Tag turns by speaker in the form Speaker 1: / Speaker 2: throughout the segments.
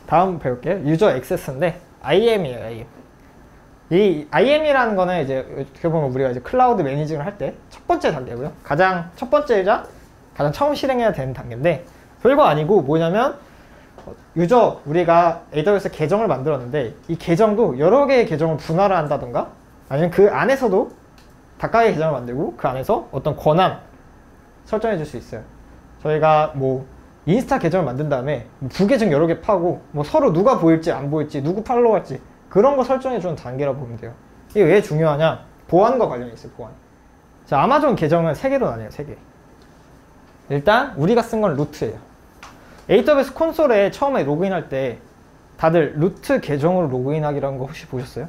Speaker 1: 다음 배울게요. 유저 액세스인데 IAM이에요. IAM. 이 IAM이라는 거는 이제 어떻게 보면 우리가 이제 클라우드 매니징을 할 때 첫 번째 단계고요. 가장 첫 번째이자 가장 처음 실행해야 되는 단계인데 별거 아니고 뭐냐면 유저 우리가 AWS 계정을 만들었는데 이 계정도 여러 개의 계정을 분할을 한다던가 아니면 그 안에서도 각각의 계정을 만들고 그 안에서 어떤 권한 설정해 줄 수 있어요. 저희가 뭐 인스타 계정을 만든 다음에 부계정 여러 개 파고 뭐 서로 누가 보일지 안 보일지 누구 팔로우할지 그런 거 설정해 주는 단계라고 보면 돼요. 이게 왜 중요하냐? 보안과 관련이 있어요. 보안. 자, 아마존 계정은 3개로 나뉘어요. 3개. 일단 우리가 쓴 건 루트예요. AWS 콘솔에 처음에 로그인할 때 다들 루트 계정으로 로그인하기라는 거 혹시 보셨어요?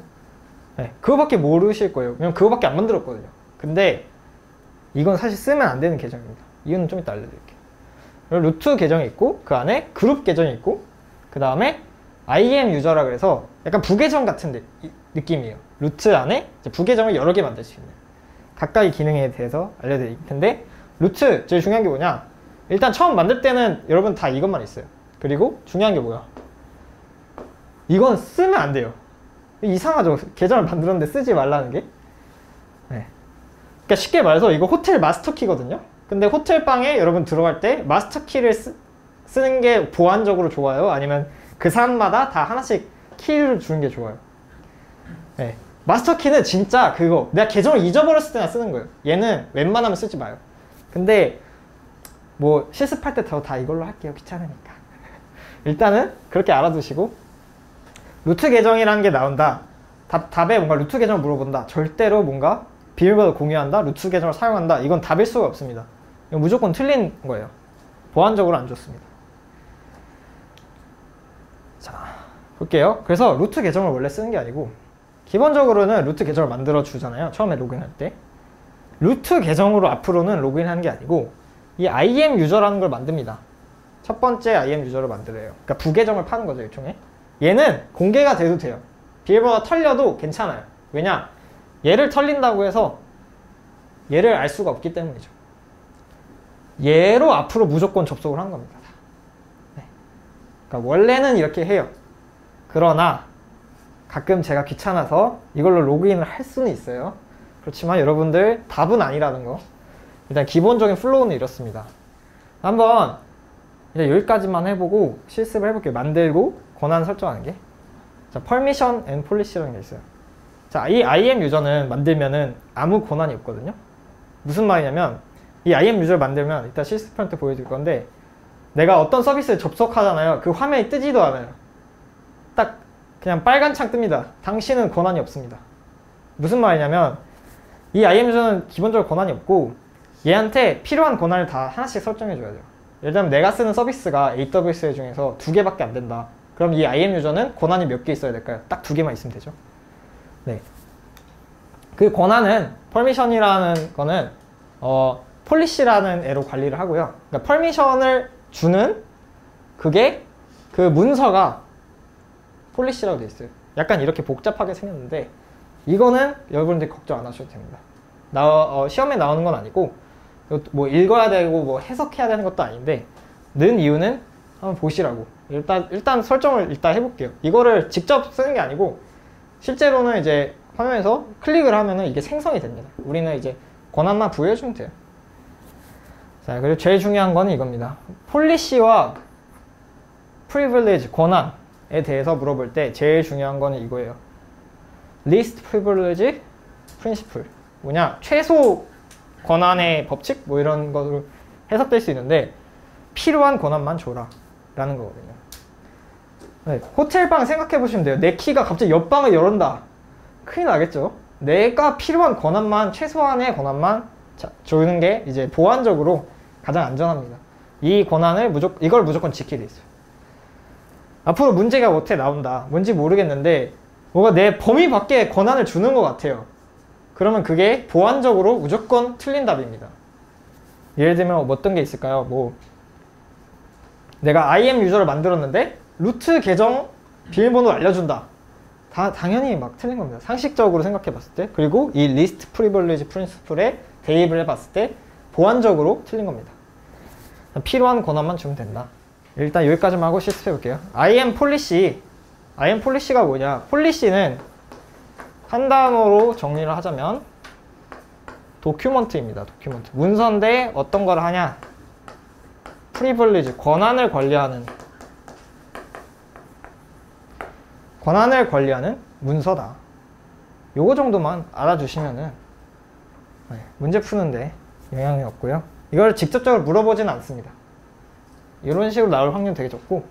Speaker 1: 네, 그거밖에 모르실 거예요. 왜냐면 그거밖에 안 만들었거든요. 근데 이건 사실 쓰면 안 되는 계정입니다. 이유는 좀 이따 알려드릴게요. 루트 계정이 있고 그 안에 그룹 계정이 있고 그 다음에 IAM 유저라 그래서 약간 부계정 같은 느낌이에요. 루트 안에 이제 부계정을 여러 개 만들 수 있는 각각의 기능에 대해서 알려드릴 텐데 루트 제일 중요한 게 뭐냐? 일단 처음 만들 때는 여러분 다 이것만 있어요. 그리고 중요한 게 뭐야? 이건 쓰면 안 돼요. 이상하죠? 계정을 만들었는데 쓰지 말라는 게. 네. 그러니까 쉽게 말해서 이거 호텔 마스터 키거든요. 근데 호텔 방에 여러분 들어갈 때 마스터 키를 쓰는 게 보안적으로 좋아요? 아니면 그 사람마다 다 하나씩 키를 주는 게 좋아요? 네. 마스터 키는 진짜 그거 내가 계정을 잊어버렸을 때나 쓰는 거예요. 얘는 웬만하면 쓰지 마요. 근데 뭐 실습할 때 다 이걸로 할게요. 귀찮으니까. 일단은 그렇게 알아두시고 루트 계정이라는 게 나온다. 답에 뭔가 루트 계정을 물어본다. 절대로 뭔가 비밀번호 공유한다. 루트 계정을 사용한다. 이건 답일 수가 없습니다. 이건 무조건 틀린 거예요. 보안적으로 안 좋습니다. 자, 볼게요. 그래서 루트 계정을 원래 쓰는 게 아니고 기본적으로는 루트 계정을 만들어 주잖아요. 처음에 로그인할 때. 루트 계정으로 앞으로는 로그인하는 게 아니고 이 IAM 유저라는 걸 만듭니다. 첫 번째 IAM 유저를 만들어요. 그러니까 부계정을 파는 거죠, 일종의. 얘는 공개가 돼도 돼요. 비밀번호가 털려도 괜찮아요. 왜냐? 얘를 털린다고 해서 얘를 알 수가 없기 때문이죠. 얘로 앞으로 무조건 접속을 한 겁니다. 네. 그러니까 원래는 이렇게 해요. 그러나 가끔 제가 귀찮아서 이걸로 로그인을 할 수는 있어요. 그렇지만 여러분들 답은 아니라는 거. 일단 기본적인 플로우는 이렇습니다. 한번 이제 여기까지만 해보고 실습을 해볼게요. 만들고 권한 설정하는 게. 자, permission and policy라는 게 있어요. 자, 이 IAM 유저는 만들면은 아무 권한이 없거든요. 무슨 말이냐면 이 IAM 유저를 만들면 이따 실습할 때 보여줄 건데 내가 어떤 서비스에 접속하잖아요. 그 화면이 뜨지도 않아요. 딱 그냥 빨간 창 뜹니다. 당신은 권한이 없습니다. 무슨 말이냐면 이 IAM 유저는 기본적으로 권한이 없고 얘한테 필요한 권한을 다 하나씩 설정해 줘야 돼요. 예를 들면 내가 쓰는 서비스가 AWS 중에서 2개밖에 안 된다. 그럼 이 IAM 유저는 권한이 몇 개 있어야 될까요? 딱 2개만 있으면 되죠. 네. 그 권한은 permission이라는 거는 policy라는 애로 관리를 하고요. 그러니까 permission을 주는 그게 그 문서가 policy라고 되어 있어요. 약간 이렇게 복잡하게 생겼는데 이거는 여러분들 걱정 안 하셔도 됩니다. 시험에 나오는 건 아니고 뭐 읽어야 되고 뭐 해석해야 되는 것도 아닌데 는 이유는 한번 보시라고. 일단 설정을 일단 해볼게요. 이거를 직접 쓰는 게 아니고 실제로는 이제 화면에서 클릭을 하면은 이게 생성이 됩니다. 우리는 이제 권한만 부여해주면 돼요. 자, 그리고 제일 중요한 거는 이겁니다. 폴리시와 프리빌리지, 권한에 대해서 물어볼 때 제일 중요한 거는 이거예요. 리스트 프리빌리지 프린시플. 뭐냐? 최소 권한의 법칙? 뭐 이런 것으로 해석될 수 있는데 필요한 권한만 줘라 라는 거거든요. 네, 호텔방 생각해 보시면 돼요. 내 키가 갑자기 옆방을 열었다. 큰일 나겠죠? 내가 필요한 권한만, 최소한의 권한만 주는 게 이제 보안적으로 가장 안전합니다. 이 권한을 이걸 무조건 지키게 돼 있어요. 앞으로 문제가 어떻게 나온다. 뭔지 모르겠는데 뭐가 내 범위 밖에 권한을 주는 것 같아요. 그러면 그게 보안적으로 무조건 틀린 답입니다. 예를 들면 어떤 게 있을까요? 뭐 내가 IAM 유저를 만들었는데 루트 계정 비밀번호를 알려준다. 당연히 막 틀린 겁니다. 상식적으로 생각해 봤을 때. 그리고 이 리스트 프리빌리지 프린시플에 대입을 해봤을 때 보안적으로 틀린 겁니다. 필요한 권한만 주면 된다. 일단 여기까지만 하고 실습해 볼게요. IAM 폴리시가 뭐냐? 폴리시는 한 단어로 정리를 하자면 도큐먼트입니다. 도큐먼트. 문서인데 어떤 걸 하냐? 프리빌리지, 권한을 관리하는 문서다. 요거 정도만 알아주시면은 문제 푸는데 영향이 없고요. 이걸 직접적으로 물어보지는 않습니다. 이런 식으로 나올 확률 되게 적고,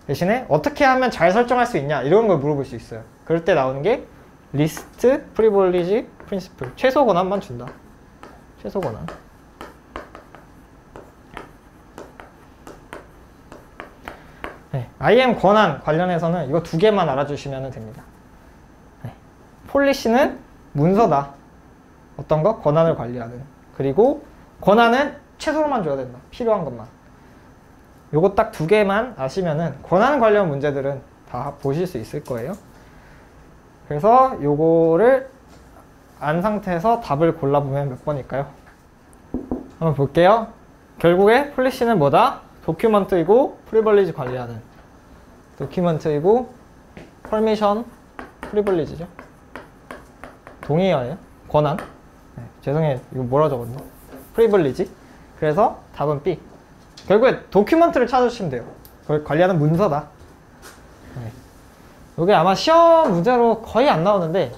Speaker 1: 대신에 어떻게 하면 잘 설정할 수 있냐 이런 걸 물어볼 수 있어요. 그럴 때 나오는 게 리스트 프리빌리지 프린시플, 최소 권한만 준다. 최소 권한. 네, IAM 권한 관련해서는 이거 두 개만 알아주시면 됩니다. 네, 폴리시는 문서다. 어떤 거? 권한을 관리하는. 그리고 권한은 최소로만 줘야 된다. 필요한 것만. 요거 딱 두 개만 아시면은 권한 관련 문제들은 다 보실 수 있을 거예요. 그래서 요거를 안 상태에서 답을 골라보면 몇 번일까요? 한번 볼게요. 결국에 폴리시는 뭐다? 도큐먼트이고 프리빌리지 관리하는. 도큐먼트이고 퍼미션 프리빌리지죠. 동의어예요. 권한. 네, 죄송해요. 이거 뭐라 적었나? 프리빌리지. 그래서 답은 B. 결국에 도큐먼트를 찾아주시면 돼요. 그걸 관리하는 문서다. 네. 이게 아마 시험 문제로 거의 안 나오는데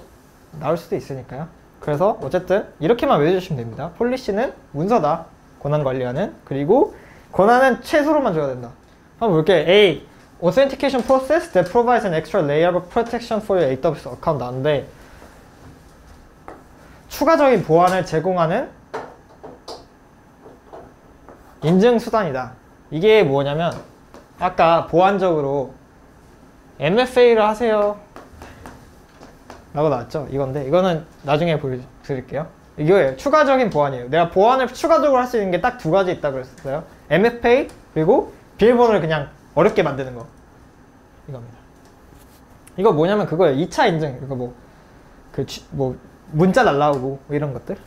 Speaker 1: 나올 수도 있으니까요. 그래서 어쨌든 이렇게만 외워주시면 됩니다. 폴리시는 문서다. 권한 관리하는. 그리고 권한은 최소로만 줘야 된다. 한번 볼게요. A. Authentication process that provides an extra layer of protection for your AWS account 나오는데, 추가적인 보안을 제공하는 인증 수단이다. 이게 뭐냐면 아까 보안적으로 MFA를 하세요 라고 나왔죠. 이건데 이거는 나중에 보여드릴게요. 이거예요. 추가적인 보안이에요. 내가 보안을 추가적으로 할 수 있는 게 딱 두 가지 있다고 그랬어요. MFA 그리고 비밀번호를 그냥 어렵게 만드는 거. 이겁니다. 이거 뭐냐면 그거예요. 2차 인증. 이거 문자 날라오고 뭐 이런 것들.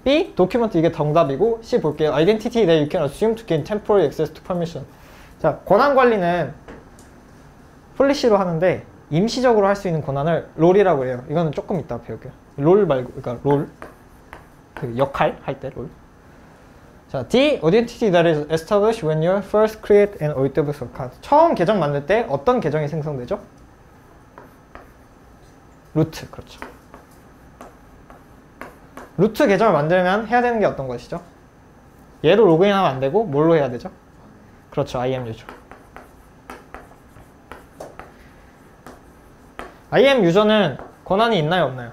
Speaker 1: B. 도큐먼트. 이게 정답이고, C 볼게요. Identity that you can assume to gain temporary access to permission. 자, 권한 관리는 폴리시로 하는데 임시적으로 할 수 있는 권한을 롤이라고 해요. 이거는 조금 이따 배울게요. 롤 말고, 그러니까 롤. 그 역할 할 때 롤. 자, D. Identity that is established when you first create an AWS account. 처음 계정 만들 때 어떤 계정이 생성되죠? 루트. 그렇죠. 루트 계정을 만들면 해야 되는 게 어떤 것이죠? 얘로 로그인하면 안 되고 뭘로 해야 되죠? 그렇죠. IAM 유저. IAM 유저는 권한이 있나요? 없나요?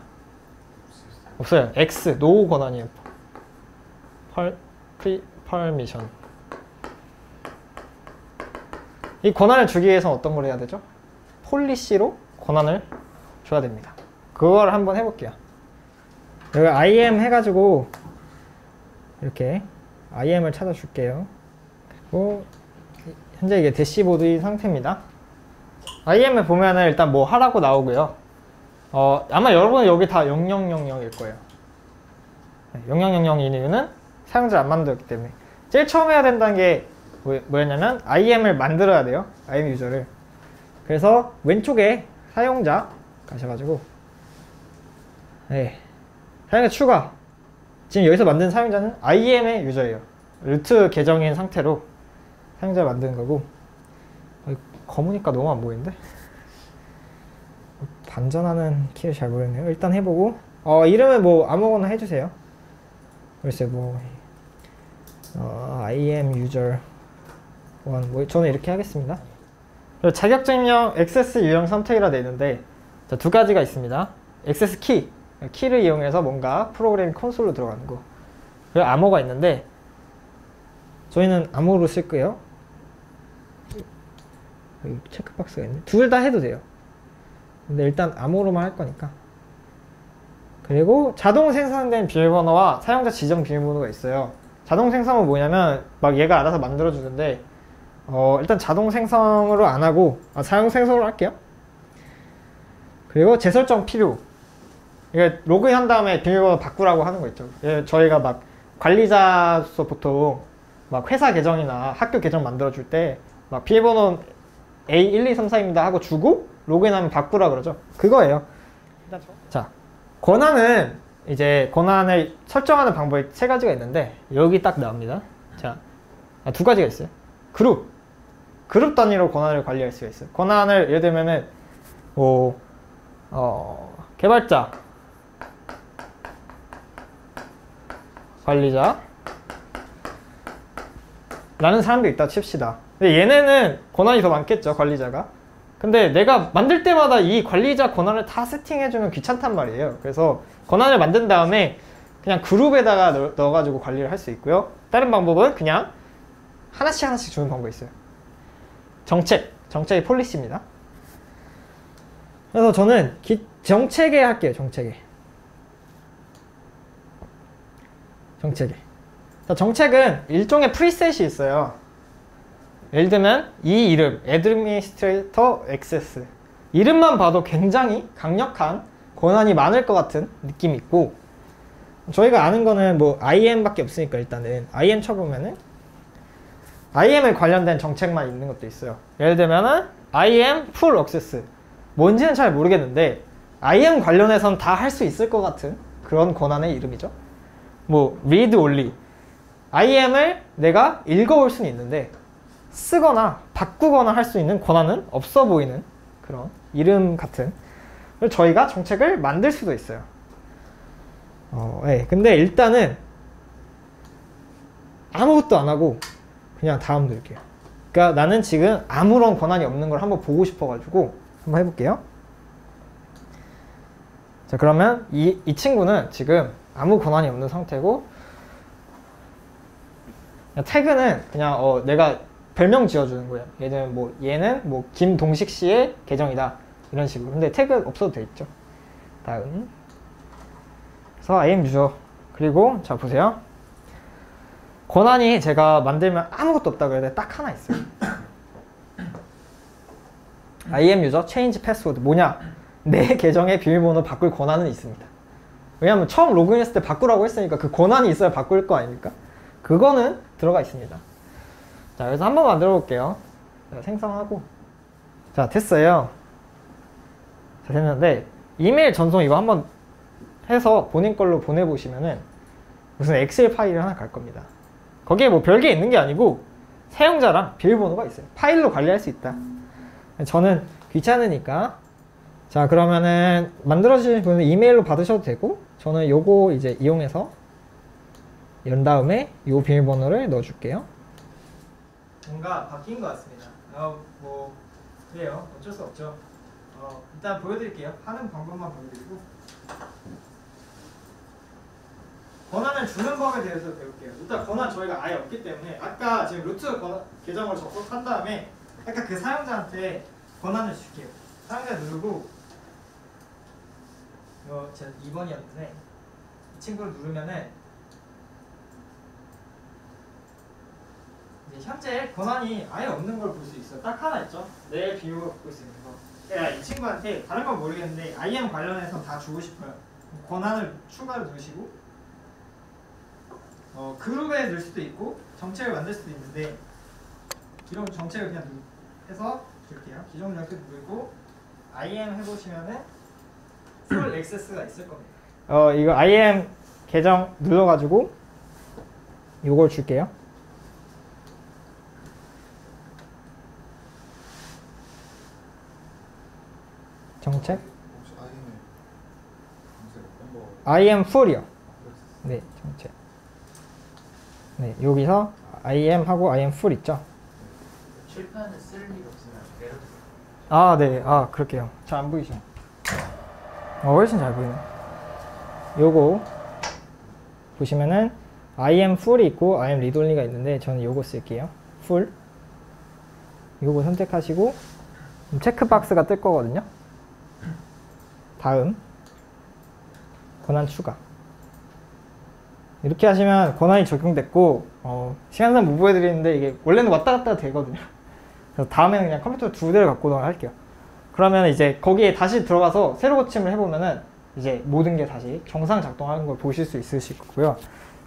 Speaker 1: 없어요. X. 노 권한이에요. 퍼미션. 이 권한을 주기 위해서 어떤 걸 해야 되죠? 폴리시로 권한을 줘야 됩니다. 그걸 한번 해볼게요. 여기 IAM 해가지고 이렇게 IAM을 찾아줄게요. 그리고 현재 이게 대시보드인 상태입니다. IAM을 보면은 일단 뭐 하라고 나오고요. 아마 여러분은 여기 다 0000일 거예요. 0000인 이유는 사용자를 안 만들었기 때문에. 제일 처음 해야 된다는 게 뭐였냐면 IAM을 만들어야 돼요. IAM 유저를. 그래서 왼쪽에 사용자 가셔가지고 사용자 추가. 지금 여기서 만든 사용자는 IAM의 유저예요. 루트 계정인 상태로 사용자를 만드는 거고. 검으니까 너무 안 보이는데? 반전하는 키를 잘 모르겠네요. 일단 해보고 이름을 뭐 아무거나 해주세요. 글쎄 IAM user 1 저는 이렇게 하겠습니다. 그리고 자격증명 액세스 유형 선택이라 되어 있는데, 자, 두 가지가 있습니다. 액세스 키를 이용해서 뭔가 프로그램 콘솔로 들어가는 거. 그리고 암호가 있는데 저희는 암호로 쓸 거예요. 여기 체크박스가 있네. 둘 다 해도 돼요. 근데 일단 암호로만 할 거니까. 그리고 자동 생성된 비밀번호와 사용자 지정 비밀번호가 있어요. 자동 생성은 뭐냐면 막 얘가 알아서 만들어 주는데 일단 자동 생성으로 안 하고 사용 생성으로 할게요. 그리고 재설정 필요. 이게 로그인 한 다음에 비밀번호 바꾸라고 하는 거 있죠. 저희가 막 관리자로서 보통 막 회사 계정이나 학교 계정 만들어 줄 때 막 비밀번호 A12344입니다 하고 주고 로그인하면 바꾸라 그러죠. 그거예요. 자, 권한은 이제 권한을 설정하는 방법이 세 가지가 있는데 여기 딱 나옵니다. 자, 두 가지가 있어요. 그룹 단위로 권한을 관리할 수가 있어요. 권한을 예를 들면은 뭐 개발자, 관리자 라는 사람도 있다 칩시다. 근데 얘네는 권한이 더 많겠죠, 관리자가. 근데 내가 만들 때마다 이 관리자 권한을 다 세팅해주면 귀찮단 말이에요. 그래서 권한을 만든 다음에 그냥 그룹에다가 넣어가지고 관리를 할 수 있고요. 다른 방법은 그냥 하나씩 주는 방법이 있어요. 정책이 폴리시입니다. 그래서 저는 정책에 할게요. 정책에. 자, 정책은 일종의 프리셋이 있어요. 예를 들면 이 이름, Administrator Access. 이름만 봐도 굉장히 강력한 권한이 많을 것 같은 느낌이 있고, 저희가 아는 거는 뭐 IAM밖에 없으니까 일단은 IAM 쳐보면은 IAM에 관련된 정책만 있는 것도 있어요. 예를 들면은 IAM Full Access. 뭔지는 잘 모르겠는데 IAM 관련해서는 다 할 수 있을 것 같은 그런 권한의 이름이죠. 뭐 Read Only. IAM을 내가 읽어올 수는 있는데 쓰거나 바꾸거나 할 수 있는 권한은 없어 보이는 그런 이름 같은 저희가 정책을 만들 수도 있어요. 네. 근데 일단은 아무것도 안 하고 그냥 다음 누를게요. 그러니까 나는 지금 아무런 권한이 없는 걸 한번 보고 싶어가지고 한번 해볼게요. 자, 그러면 이 친구는 지금 아무 권한이 없는 상태고, 태그는 그냥 내가 별명 지어주는 거예요. 얘는 뭐 얘는 뭐 김동식 씨의 계정이다 이런 식으로. 근데 태그 없어도 돼 있죠. 다음. 그래서 IAM 유저. 그리고 자 보세요. 권한이 제가 만들면 아무것도 없다고 해야 돼. 딱 하나 있어요. IAM 유저 change password. 뭐냐? 내 계정의 비밀번호 바꿀 권한은 있습니다. 왜냐면 처음 로그인했을 때 바꾸라고 했으니까 그 권한이 있어야 바꿀 거 아닙니까? 그거는 들어가 있습니다. 자, 그래서 한번 만들어 볼게요. 생성하고. 자, 됐어요. 자, 됐는데 이메일 전송 이거 한번 해서 본인 걸로 보내보시면은 무슨 엑셀 파일이 하나 갈 겁니다. 거기에 뭐 별게 있는 게 아니고 사용자랑 비밀번호가 있어요. 파일로 관리할 수 있다. 저는 귀찮으니까. 자, 그러면은 만들어주신 분은 이메일로 받으셔도 되고, 저는 요거 이제 이용해서 연 다음에 요 비밀번호를 넣어줄게요. 뭔가 바뀐 것 같습니다. 뭐 그래요. 어쩔 수 없죠. 일단 보여드릴게요. 하는 방법만 보여드리고 권한을 주는 법에 대해서 배울게요. 일단 권한 저희가 아예 없기 때문에 아까 지금 루트 계정으로 접속한 다음에 아까 그 사용자한테 권한을 줄게요. 사용자 누르고 이거 제 2번이었는데 이 친구를 누르면은 이제 현재 권한이 아예 없는 걸 볼 수 있어요. 딱 하나 있죠. 내 비밀번호 볼 수 있는 거. 그러니까 이 친구한테 다른 건 모르겠는데 IAM 관련해서 다 주고 싶어요. 권한을 추가로 넣으시고 그룹에 넣을 수도 있고 정책을 만들 수도 있는데 이런 정책을 그냥 해서 줄게요. 기존 정책 누르고 IAM 해보시면은 풀 액세스가 있을 겁니다. 이거 IAM 계정 눌러가지고 요걸 줄게요. 정책? IAM 풀이요. 네, 정책. 네, 여기서 IAM 하고 IAM 풀 있죠?
Speaker 2: 칠판을 쓸 일 없으면 내려.
Speaker 1: 아, 네. 아, 그럴게요. 잘 안 보이죠? 훨씬 잘 보이네. 요거 보시면은 IAM 풀이 있고 IAM read only가 있는데 저는 요거 쓸게요. 풀. 요거 선택하시고 체크박스가 뜰 거거든요. 다음 권한 추가. 이렇게 하시면 권한이 적용됐고 시간상 못 보여드리는데 이게 원래는 왔다 갔다 되거든요. 그래서 다음에는 그냥 컴퓨터 두 대를 갖고 할게요. 그러면 이제 거기에 다시 들어가서 새로 고침을 해보면은 이제 모든 게 다시 정상 작동하는 걸 보실 수 있으실 거고요.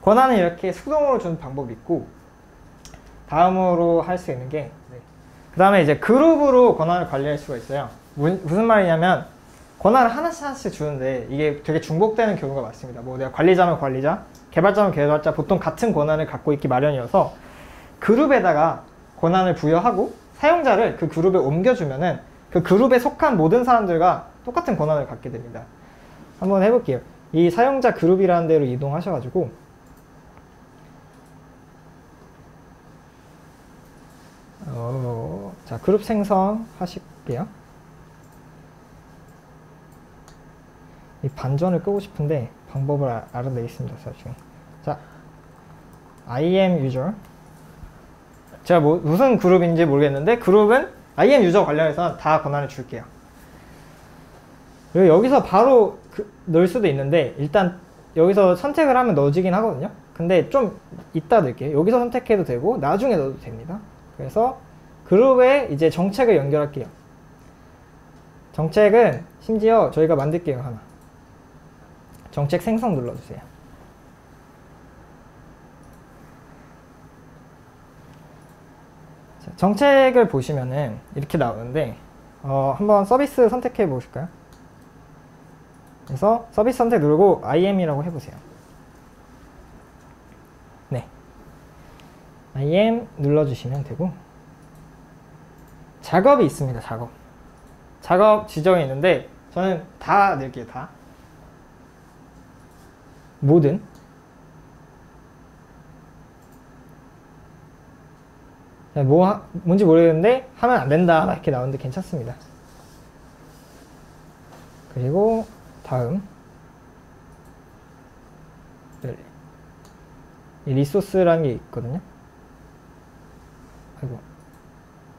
Speaker 1: 권한은 이렇게 수동으로 주는 방법이 있고, 다음으로 할 수 있는 게 그 다음에 이제 그룹으로 권한을 관리할 수가 있어요. 무슨 말이냐면 권한을 하나씩 하나씩 주는데 이게 되게 중복되는 경우가 많습니다. 뭐 내가 관리자면 관리자, 개발자면 개발자, 보통 같은 권한을 갖고 있기 마련이어서 그룹에다가 권한을 부여하고 사용자를 그 그룹에 옮겨주면은 그 그룹에 속한 모든 사람들과 똑같은 권한을 갖게 됩니다. 한번 해볼게요. 이 사용자 그룹이라는 데로 이동하셔가지고 자, 그룹 생성하실게요. 이 반전을 끄고 싶은데 방법을 알아내겠습니다. 나중에. 자, IM user. 제가 무슨 그룹인지 모르겠는데 그룹은 IM 유저 관련해서 다 권한을 줄게요. 그리고 여기서 바로 넣을 수도 있는데 일단 여기서 선택을 하면 넣어지긴 하거든요. 근데 좀 이따 넣을게요. 여기서 선택해도 되고 나중에 넣어도 됩니다. 그래서 그룹에 이제 정책을 연결할게요. 정책은 심지어 저희가 만들게요. 하나. 정책 생성 눌러주세요. 자, 정책을 보시면은 이렇게 나오는데 한번 서비스 선택해 보실까요? 그래서 서비스 선택 누르고 IM이라고 해보세요. 네, IM 눌러주시면 되고 작업이 있습니다. 작업 지정이 있는데 저는 다 넣을게요. 다 모든 뭔지 모르겠는데 하면 안 된다 이렇게 나오는데 괜찮습니다. 그리고 다음 이 리소스라는 게 있거든요. 아이고.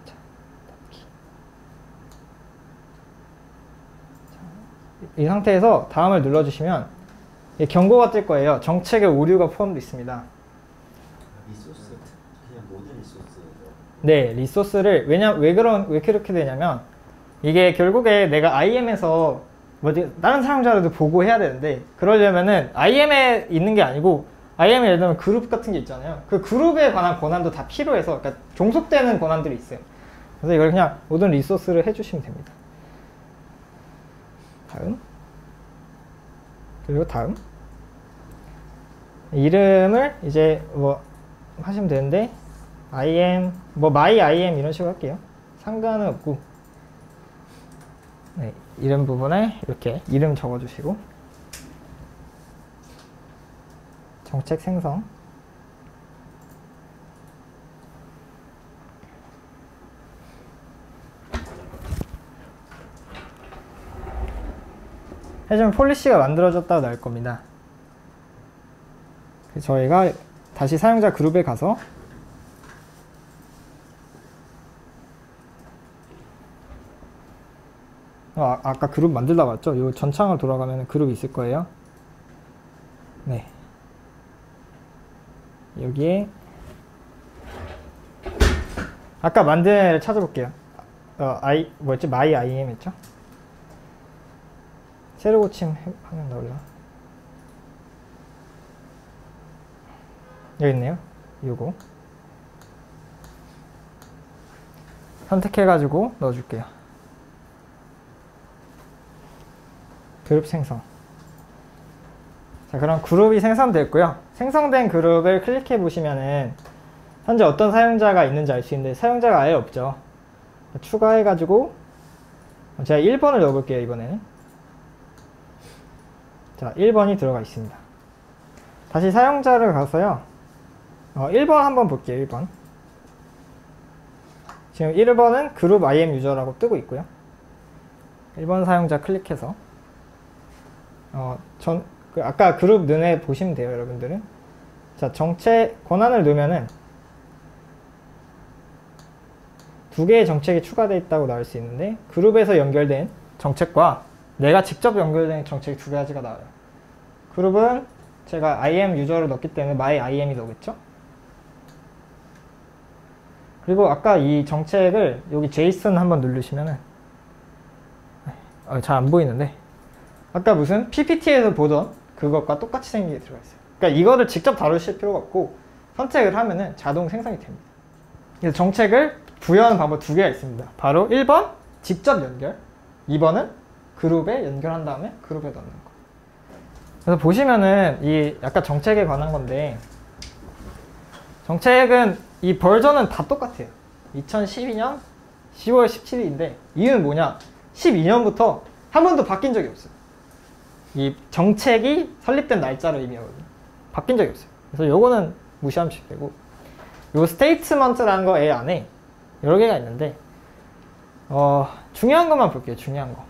Speaker 1: 자, 이 상태에서 다음을 눌러주시면 경고가 뜰 거예요. 정책에 오류가 포함되어 있습니다.
Speaker 3: 리소스? 그냥 모든 리소스예요?
Speaker 1: 네, 리소스를 왜 그렇게 되냐면 이게 결국에 내가 IM에서 다른 사용자들도 보고해야 되는데 그러려면은 IM에 있는 게 아니고 IM에 예를 들면 그룹 같은 게 있잖아요. 그 그룹에 관한 권한도 다 필요해서 그러니까 종속되는 권한들이 있어요. 그래서 이걸 그냥 모든 리소스를 해주시면 됩니다. 다음 그리고 다음 이름을 이제 하시면 되는데 IM my IM 이런 식으로 할게요. 상관은 없고 네, 이름 부분에 이렇게 이름 적어주시고 정책 생성 해주면 폴리시가 만들어졌다고 나올 겁니다. 저희가 다시 사용자 그룹에 가서 아까 그룹 만들다가 왔죠? 이 전창을 돌아가면 그룹이 있을 거예요. 네. 여기에 아까 만든 애를 찾아볼게요. 뭐였지? my IM 했죠? 새로 고침 하면 나올라. 여기 있네요. 요거 선택해가지고 넣어줄게요. 그룹 생성. 자, 그럼 그룹이 생성됐고요. 생성된 그룹을 클릭해 보시면은 현재 어떤 사용자가 있는지 알 수 있는데 사용자가 아예 없죠. 추가해가지고 제가 1번을 넣어볼게요. 이번에는 자, 1번이 들어가 있습니다. 다시 사용자를 가서요. 1번 한번 볼게요. 1번 지금 1번은 그룹 IM 유저라고 뜨고 있고요. 1번 사용자 클릭해서 아까 그룹 눈에 보시면 돼요. 여러분들은 자, 정책 권한을 넣으면은 두 개의 정책이 추가되어 있다고 나올 수 있는데 그룹에서 연결된 정책과 내가 직접 연결된 정책이 두 가지가 나와요. 그룹은 제가 IM 유저를 넣기 때문에 my IM이 나오겠죠. 그리고 아까 이 정책을 여기 JSON 한번 누르시면은 잘 안 보이는데 아까 무슨 PPT에서 보던 그것과 똑같이 생긴 게 들어가 있어요. 그러니까 이거를 직접 다루실 필요가 없고 선택을 하면은 자동 생성이 됩니다. 그래서 정책을 부여하는 방법 두 개가 있습니다. 바로 1번 직접 연결, 2번은 그룹에 연결한 다음에 그룹에 넣는 거. 그래서 보시면은 이 약간 정책에 관한 건데, 정책은 이 버전은 다 똑같아요. 2012년 10월 17일인데 이유는 뭐냐? 12년부터 한 번도 바뀐 적이 없어요. 이 정책이 설립된 날짜를 의미하거든요. 바뀐 적이 없어요. 그래서 요거는 무시하면 되고, 요 스테이트먼트라는 거 애 안에 여러 개가 있는데 중요한 것만 볼게요. 중요한 거.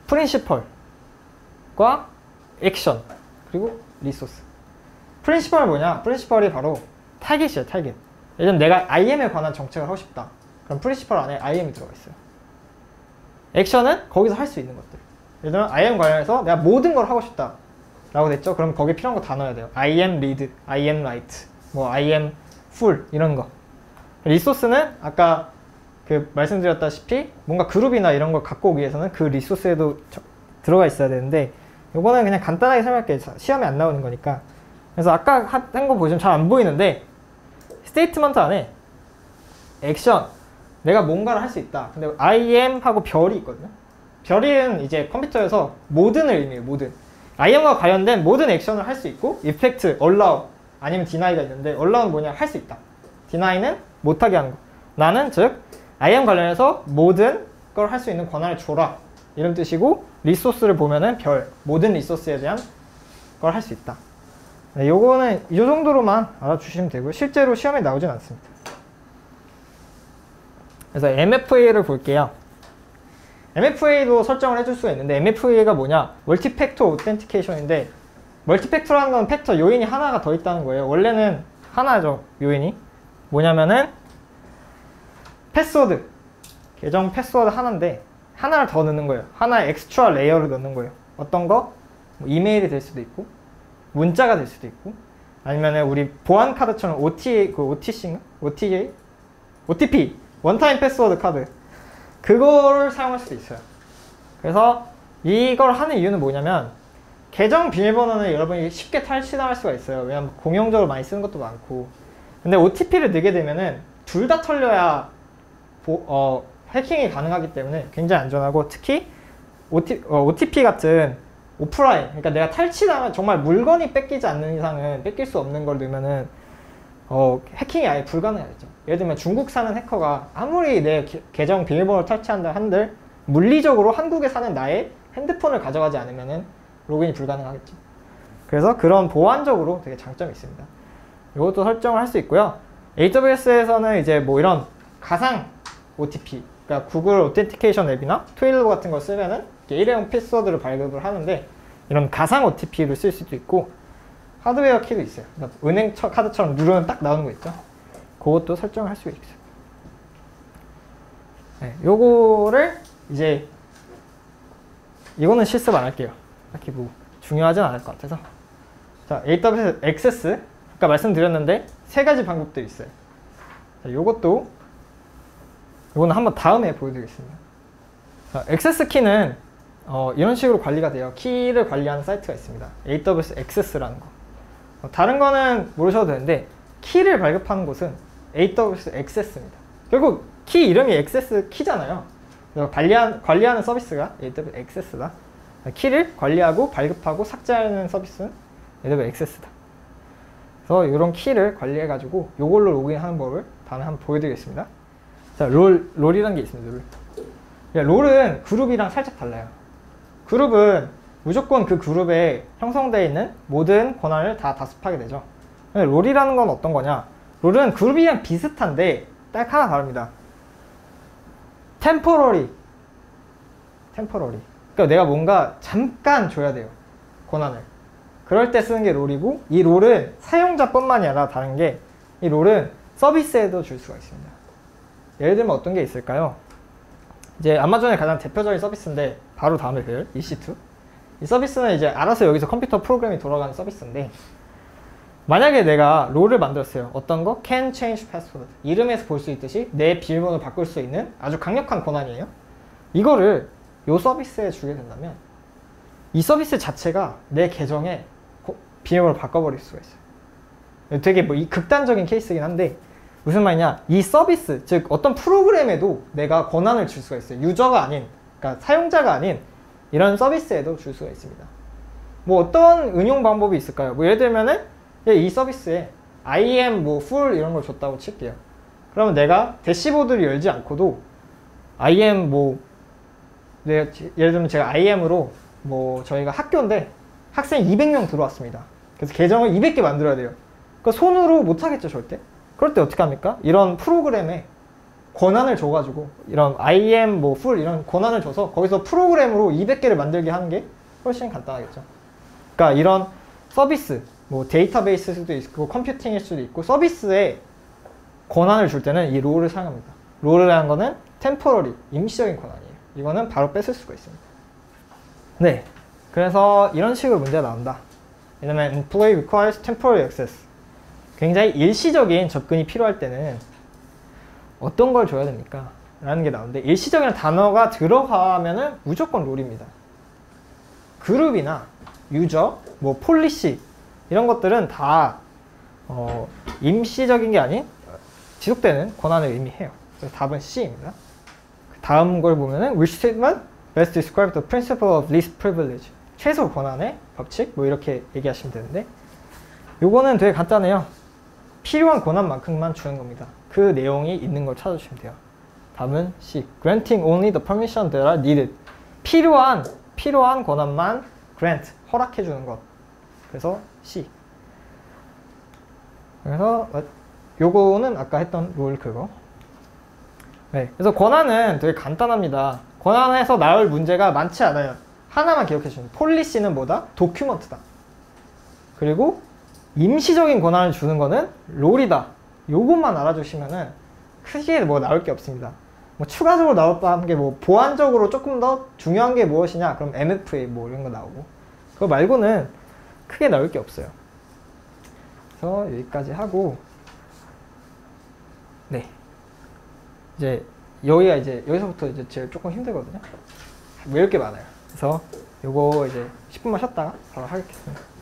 Speaker 1: 프린시펄과 액션 그리고 리소스. 프린시펄은 뭐냐? 프린시펄이 바로 타겟이에요. 타겟. 예를 들면 내가 IM에 관한 정책을 하고 싶다. 그럼 프린시펄 안에 IM이 들어가 있어요. 액션은 거기서 할 수 있는 것들. 예를 들면 IM 관련해서 내가 모든 걸 하고 싶다 라고 됐죠? 그럼 거기에 필요한 거 다 넣어야 돼요. IM read, IM write, 뭐 IM full 이런 거. 리소스는 아까 그 말씀드렸다시피 뭔가 그룹이나 이런 걸 갖고 오기 위해서는 그 리소스에도 들어가 있어야 되는데, 요거는 그냥 간단하게 설명할게요. 시험에 안 나오는 거니까. 그래서 아까 한 거 보시면 잘 안 보이는데, 스테이트먼트 안에 액션, 내가 뭔가를 할 수 있다. 근데 IM 하고 별이 있거든요. 별은 이제 컴퓨터에서 모든을 의미해요. 모든. IM과 관련된 모든 액션을 할 수 있고, 이펙트, allow 아니면 deny가 있는데, allow는 뭐냐? 할 수 있다. deny는 못하게 하는 거. 나는 즉 IM 관련해서 모든 걸 할 수 있는 권한을 줘라 이런 뜻이고, 리소스를 보면은 별, 모든 리소스에 대한 걸 할 수 있다. 네, 요거는 이 정도로만 알아주시면 되고요. 실제로 시험에 나오진 않습니다. 그래서 MFA를 볼게요. MFA도 설정을 해줄 수가 있는데, MFA가 뭐냐? 멀티팩터 오텐티케이션인데, 멀티팩터라는 건 팩터 요인이 하나가 더 있다는 거예요. 원래는 하나죠, 요인이. 뭐냐면은 패스워드, 계정 패스워드 하나인데 하나를 더 넣는 거예요. 하나의 엑스트라 레이어를 넣는 거예요. 어떤 거? 뭐 이메일이 될 수도 있고, 문자가 될 수도 있고, 아니면은 우리 보안 카드처럼 OTC인가? OTP, 원타임 패스워드 카드, 그거를 사용할 수도 있어요. 그래서 이걸 하는 이유는 뭐냐면, 계정 비밀번호는 여러분이 쉽게 탈취당할 수가 있어요. 왜냐면 공용적으로 많이 쓰는 것도 많고. 근데 OTP를 넣게 되면은 둘 다 털려야 해킹이 가능하기 때문에 굉장히 안전하고, 특히 OTP 같은 오프라인, 그러니까 내가 탈취당한 정말 물건이 뺏기지 않는 이상은 뺏길 수 없는 걸 넣으면은 해킹이 아예 불가능하겠죠. 예를 들면 중국 사는 해커가 아무리 내 계정 비밀번호를 탈취한다 한들 물리적으로 한국에 사는 나의 핸드폰을 가져가지 않으면은 로그인이 불가능하겠죠. 그래서 그런 보안적으로 되게 장점이 있습니다. 이것도 설정을 할 수 있고요. AWS에서는 이제 뭐 이런 가상 OTP, 그러니까 구글 오텐티케이션 앱이나 트윌로 같은 걸 쓰면은 일회용 패스워드를 발급을 하는데, 이런 가상 OTP를 쓸 수도 있고, 하드웨어 키도 있어요. 그러니까 은행 카드처럼 누르면 딱 나오는 거 있죠. 그것도 설정을 할 수가 있어요. 네, 요거를 이제 이거는 실습 안 할게요. 딱히 뭐 중요하진 않을 것 같아서. 자, AWS 액세스, 아까 말씀드렸는데 세 가지 방법들이 있어요. 자, 요거는 한번 다음에 보여드리겠습니다. 자, 액세스 키는 이런 식으로 관리가 돼요. 키를 관리하는 사이트가 있습니다. AWS 액세스라는 거. 다른 거는 모르셔도 되는데, 키를 발급하는 곳은 AWS 액세스입니다. 결국 키 이름이 액세스 키잖아요. 그래서 관리하는 서비스가 AWS 액세스다. 키를 관리하고 발급하고 삭제하는 서비스는 AWS 액세스다. 그래서 이런 키를 관리해가지고 이걸로 로그인하는 법을 다음에 한번 보여드리겠습니다. 자, 롤이라는 게 있습니다. 롤은 그룹이랑 살짝 달라요. 그룹은 무조건 그 그룹에 형성되어 있는 모든 권한을 다 다습하게 되죠. 근데 롤이라는 건 어떤 거냐? 롤은 그룹이랑 비슷한데 딱 하나 다릅니다. temporary. 그러니까 내가 뭔가 잠깐 줘야 돼요, 권한을. 그럴 때 쓰는 게 롤이고, 이 롤은 사용자뿐만이 아니라 다른 게, 이 롤은 서비스에도 줄 수가 있습니다. 예를 들면 어떤 게 있을까요? 이제 아마존의 가장 대표적인 서비스인데, 바로 다음에 배울 EC2. 이 서비스는 이제 알아서 여기서 컴퓨터 프로그램이 돌아가는 서비스인데, 만약에 내가 롤을 만들었어요. 어떤 거? Can change password. 이름에서 볼 수 있듯이 내 비밀번호를 바꿀 수 있는 아주 강력한 권한이에요. 이거를 이 서비스에 주게 된다면, 이 서비스 자체가 내 계정에 비밀번호를 바꿔버릴 수가 있어요. 되게 뭐 극단적인 케이스긴 한데, 무슨 말이냐? 이 서비스, 즉 어떤 프로그램에도 내가 권한을 줄 수가 있어요. 유저가 아닌, 그러니까 사용자가 아닌 이런 서비스에도 줄 수가 있습니다. 뭐 어떤 응용 방법이 있을까요? 뭐 예를 들면은 이 서비스에 IAM 뭐 full 이런 걸 줬다고 칠게요. 그러면 내가 대시보드를 열지 않고도 IAM 뭐 예를 들면 제가 IAM으로 뭐 저희가 학교인데 학생 200명 들어왔습니다. 그래서 계정을 200개 만들어야 돼요. 그러니까 손으로 못 하겠죠, 절대. 그럴 때 어떻게 합니까? 이런 프로그램에 권한을 줘가지고 이런 IAM 뭐 full 이런 권한을 줘서 거기서 프로그램으로 200개를 만들게 하는 게 훨씬 간단하겠죠. 그러니까 이런 서비스, 뭐 데이터베이스일 수도 있고 컴퓨팅일 수도 있고 서비스에 권한을 줄 때는 이 롤을 사용합니다. 롤이라는 거는 템포러리, 임시적인 권한이에요. 이거는 바로 뺏을 수가 있습니다. 네, 그래서 이런 식으로 문제가 나온다. 왜냐면 employee requires temporary access. 굉장히 일시적인 접근이 필요할 때는 어떤 걸 줘야 됩니까? 라는 게 나오는데 일시적인 단어가 들어가면은 무조건 롤입니다. 그룹이나 유저, 뭐 폴리시 이런 것들은 다 임시적인 게 아닌 지속되는 권한을 의미해요. 그래서 답은 C입니다. 다음 걸 보면은 which statement best describe the principle of least privilege. 최소 권한의 법칙 뭐 이렇게 얘기하시면 되는데 요거는 되게 간단해요. 필요한 권한만큼만 주는 겁니다. 그 내용이 있는 걸 찾아주시면 돼요. 답은 C. Granting only the permission that are needed. 필요한 권한만 grant, 허락해 주는 것. 그래서 C. 그래서 요거는 아까 했던 롤 그거. 네. 그래서 권한은 되게 간단합니다. 권한에서 나올 문제가 많지 않아요. 하나만 기억해 주시면 폴리시는 뭐다? 도큐먼트다. 그리고 임시적인 권한을 주는 거는 롤이다. 요것만 알아주시면은 크게 뭐 나올 게 없습니다. 뭐 추가적으로 나왔다는 게 뭐 보안적으로 조금 더 중요한 게 무엇이냐? 그럼 MFA 뭐 이런 거 나오고 그거 말고는 크게 나올 게 없어요. 그래서 여기까지 하고 네 이제 여기서부터 이제 제일 조금 힘들거든요. 외울 게 많아요. 그래서 요거 이제 10분만 쉬었다가 바로 하겠습니다.